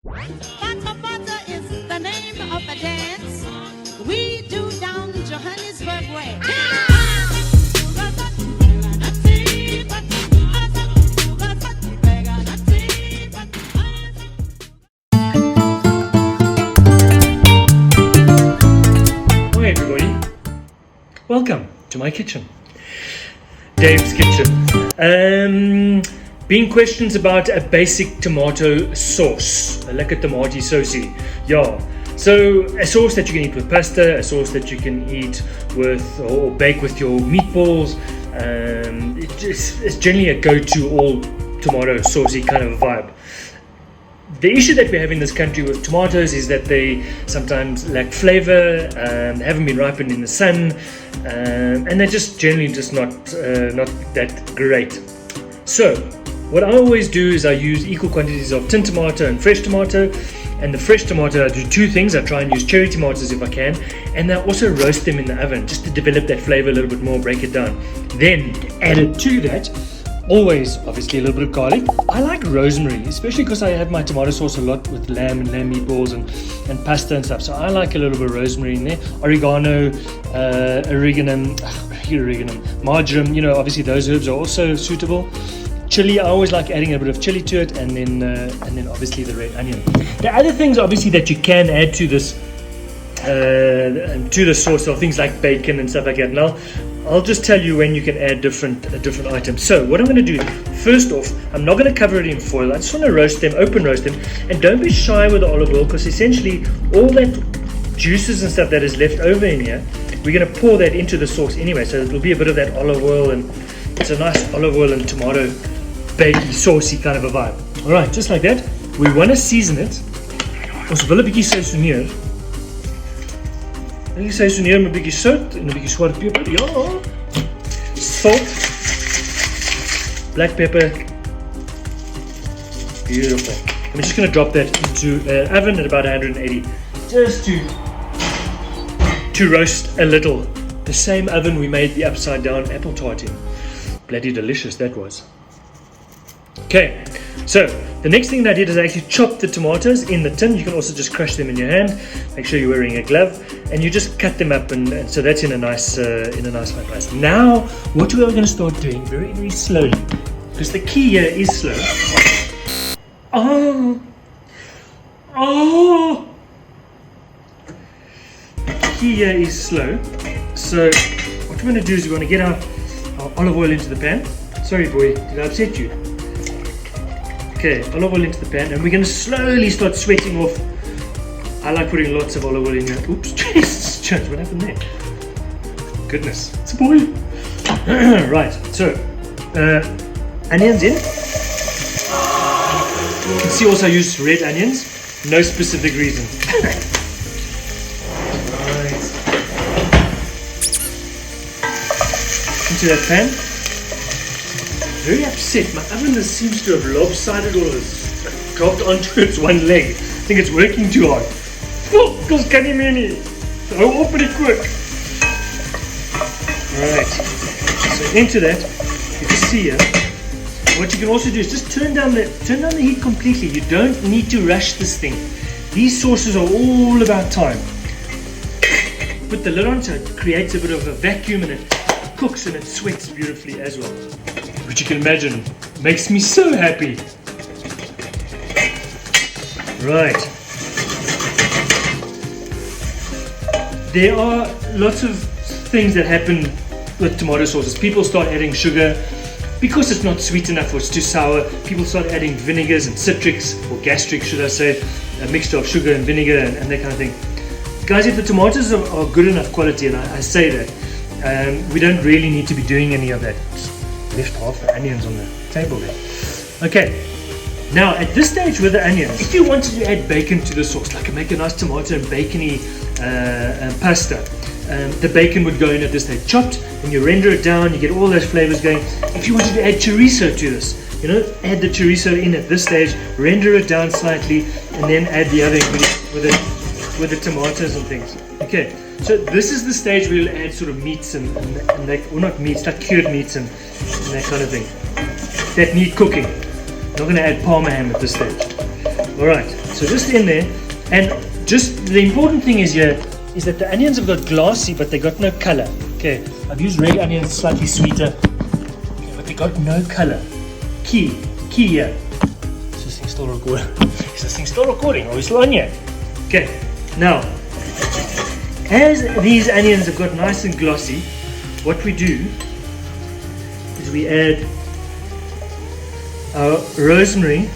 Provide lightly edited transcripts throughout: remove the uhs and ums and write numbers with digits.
Butter is the name of a dance we do down Johannesburg way. Hi everybody, welcome to my kitchen, Dave's kitchen. Being questions about a basic tomato sauce, a lekker tomato sauce. Yeah, so a sauce that you can eat with pasta, a sauce that you can eat with or bake with your meatballs. It's generally a go-to all tomato saucy kind of vibe. The issue that we have in this country with tomatoes is that they sometimes lack flavor, they haven't been ripened in the sun, and they're just generally just not that great. So what I always do is I use equal quantities of tin tomato and fresh tomato. And the fresh tomato, I do two things. I try and use cherry tomatoes if I can, and I also roast them in the oven just to develop that flavor a little bit more, break it down. Then added to that, always obviously a little bit of garlic. I like rosemary, especially because I have my tomato sauce a lot with lamb and lamb meatballs and pasta and stuff. So I like a little bit of rosemary in there. Oregano, marjoram, obviously those herbs are also suitable. Chili, I always like adding a bit of chili to it, and then obviously the red onion. The other things obviously that you can add to this sauce are things like bacon and stuff like that. Now I'll just tell you when you can add different items. So what I'm going to do, first off, I'm not going to cover it in foil. I just want to roast them, open roast them, and don't be shy with the olive oil, because essentially all that juices and stuff that is left over in here, we're going to pour that into the sauce anyway. So it'll be a bit of that olive oil, and it's a nice olive oil and tomato bakey, saucy kind of a vibe. Alright, just like that. We want to season it. Ons wil 'n bietjie seasoneer. 'n bietjie seasoneer met 'n bietjie sout en 'n bietjie swart peper. Ja. Salt. Black pepper. Beautiful. I'm just going to drop that into oven at about 180, just to roast a little. The same oven we made the upside down apple tart in. Bloody delicious that was. Okay, so the next thing that I did is I actually chopped the tomatoes in the tin. You can also just crush them in your hand. Make sure you're wearing a glove, and you just cut them up, and so that's in a nice fine place. Now, what we are going to start doing very, very slowly, because the key here is slow. The key here is slow. So what we're going to do is we're going to get our olive oil into the pan. Sorry, boy, did I upset you? Okay, olive oil into the pan, and we're going to slowly start sweating off. I like putting lots of olive oil in here. Oops, Jesus, Church, what happened there? Goodness, it's a boy. Right, so onions in. You can see also I used red onions, no specific reason. Right. Into that pan. Very upset. My oven seems to have lopsided or has dropped onto its one leg. I think it's working too hard. Oh, because can you mean it? So open it quick. Alright. So into that, you can see here. What you can also do is just turn down the heat completely. You don't need to rush this thing. These sauces are all about time. Put the lid on so it creates a bit of a vacuum, and it cooks and it sweats beautifully as well. Which you can imagine makes me so happy. Right. There are lots of things that happen with tomato sauces. People start adding sugar because it's not sweet enough or it's too sour. People start adding vinegars and citrics, or gastric should I say, a mixture of sugar and vinegar and that kind of thing. Guys, if the tomatoes are good enough quality, and I say that, we don't really need to be doing any of that. Left half the onions on the table there. Okay, now at this stage with the onions, if you wanted to add bacon to the sauce, like make a nice tomato and bacony pasta, the bacon would go in at this stage, chopped. When you render it down, you get all those flavors going. If you wanted to add chorizo to this, add the chorizo in at this stage, render it down slightly, and then add the other ingredients with the tomatoes and things. Okay, so this is the stage where you'll add sort of meats and or not meats, like cured meats and that kind of thing that need cooking. I'm not going to add parma ham at this stage. Alright, So just in there, and just the important thing is here is that the onions have got glassy, but they got no color. Okay, I've used red onions, slightly sweeter, okay, but they got no color. Key here. Is this thing still recording? Is this thing still recording? Are we still on here? Okay, now, as these onions have got nice and glossy, what we do is we add our rosemary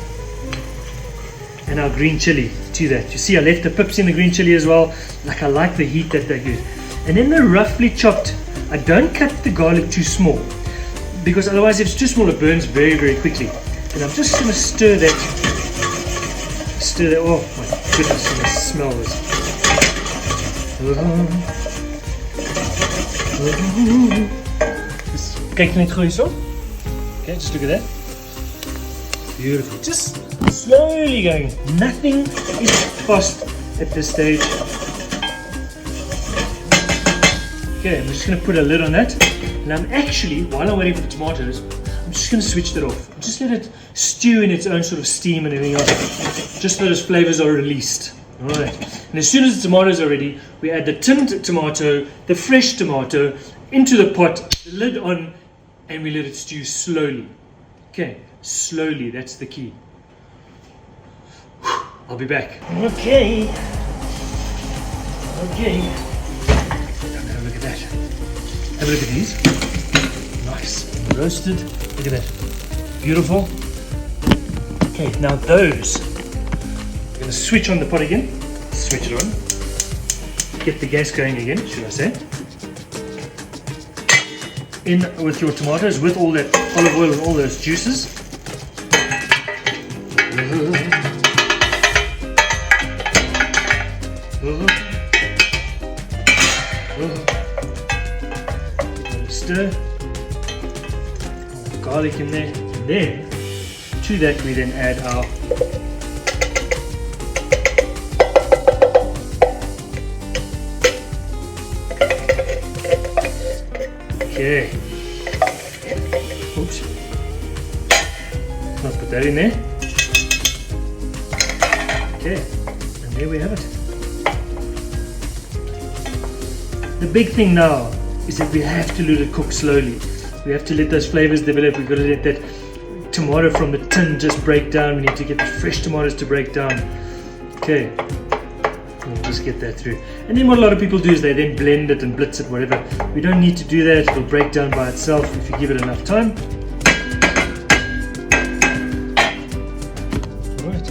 and our green chili to that. You see I left the pips in the green chili as well. Like, I like the heat that they give. And then they're roughly chopped. I don't cut the garlic too small, because otherwise if it's too small it burns very, very quickly. And I'm just going to stir that. Oh my goodness, the smell is. Kijk net goed zo. Okay, just look at that. Beautiful. Just slowly going. Nothing is fast at this stage. Okay, I'm just going to put a lid on that. And I'm actually, while I'm waiting for the tomatoes, I'm just going to switch that off. Just let it stew in its own sort of steam and everything else. Just so those flavors are released. Alright. And as soon as the tomatoes are ready, we add the tinned tomato, the fresh tomato, into the pot, the lid on, and we let it stew slowly. Okay, slowly, that's the key. I'll be back. Okay. Have a look at that. Have a look at these. Nice. Roasted. Look at that. Beautiful. Okay, now those. I'm going to switch on the pot again. Switch it on. Get the gas going again, should I say. In with your tomatoes, with all that olive oil and all those juices. Stir. Garlic in there. And then, to that we then add our okay. Oops. Let's put that in there. Okay. And there we have it. The big thing now is that we have to let it cook slowly. We have to let those flavors develop. We've got to let that tomato from the tin just break down. We need to get the fresh tomatoes to break down. Okay. We'll just get that through. And then what a lot of people do is they then blend it and blitz it, whatever. We don't need to do that. It'll break down by itself if you give it enough time. Alright.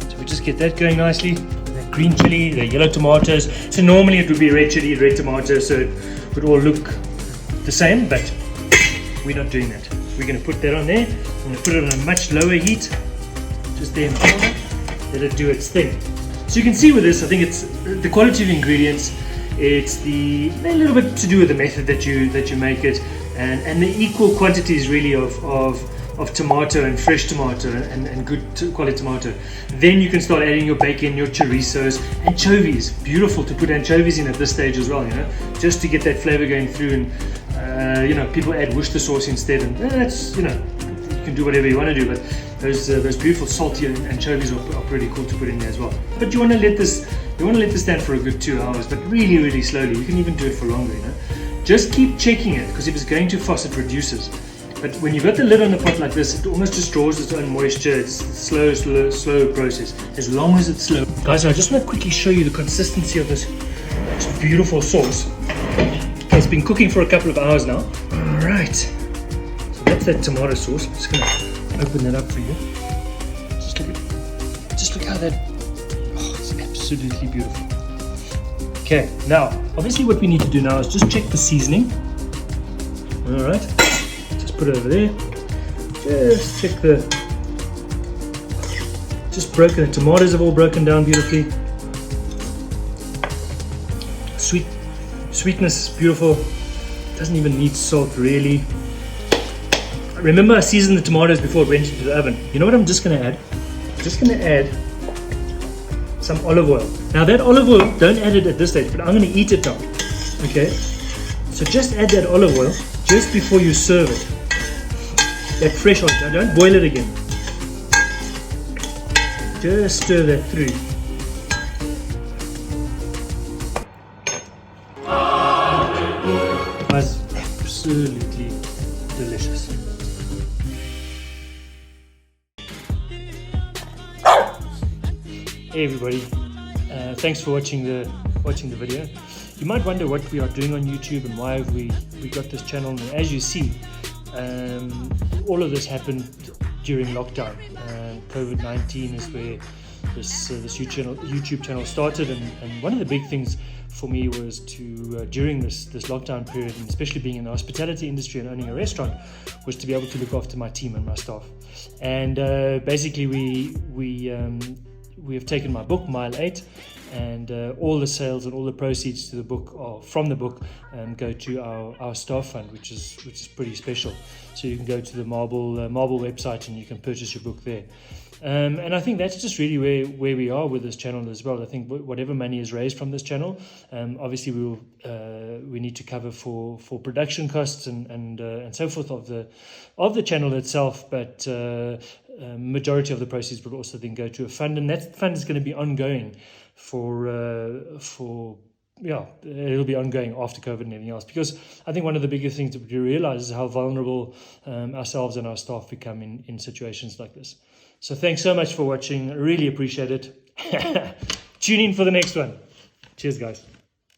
So we just get that going nicely. The green chili, the yellow tomatoes. So normally it would be red chili, red tomato, so it would all look the same, but we're not doing that. We're going to put that on there. I'm going to put it on a much lower heat. Just there in powder. Let it do its thing. So you can see with this, I think it's the quality of ingredients. It's a little bit to do with the method that you make it, and the equal quantities really of tomato and fresh tomato and good quality tomato. Then you can start adding your bacon, your chorizos, anchovies. Beautiful to put anchovies in at this stage as well, you know, just to get that flavor going through. And you know, people add Worcester sauce instead, and that's, you know, you can do whatever you want to do, but those beautiful salty anchovies are pretty cool to put in there as well. But you want to let this stand for a good 2 hours, but really, really slowly. You can even do it for longer, you know. Just keep checking it, because if it's going too fast, it reduces. But when you've got the lid on the pot like this, it almost just draws its own moisture. It's a slow process, as long as it's slow. Guys, I just want to quickly show you the consistency of this beautiful sauce. Okay, it's been cooking for a couple of hours now. All right, so that's that tomato sauce. I'm just going to open that up for you. Just look how that, oh, it's absolutely beautiful. Okay, now, obviously what we need to do now is just check the seasoning. All right. Put it over there. Just check just broken. The tomatoes have all broken down beautifully. Sweetness, beautiful. Doesn't even need salt really. Remember, I seasoned the tomatoes before it went into the oven. You know what I'm just going to add? I'm just going to add some olive oil. Now that olive oil, don't add it at this stage, but I'm going to eat it now. Okay? So just add that olive oil just before you serve it. That fresh oil, don't boil it again. Just stir that through. It was absolutely delicious. Hey everybody, thanks for watching the video. You might wonder what we are doing on YouTube and why we got this channel. And as you see, all of this happened during lockdown. COVID-19 is where this YouTube channel started, and one of the big things for me was to during this lockdown period, and especially being in the hospitality industry and owning a restaurant, was to be able to look after my team and my staff. And basically we have taken my book Mile 8, and all the sales and all the proceeds to the book, or from the book, go to our staff fund, which is pretty special. So you can go to the Marble website and you can purchase your book there. And I think that's just really where we are with this channel as well. I think whatever money is raised from this channel, obviously we need to cover for production costs and so forth of the channel itself. But majority of the proceeds will also then go to a fund, and that fund is going to be ongoing it'll be ongoing after COVID and everything else, because I think one of the biggest things that we realize is how vulnerable ourselves and our staff become in situations like this. So thanks so much for watching. I really appreciate it. Tune in for the next one. Cheers, guys.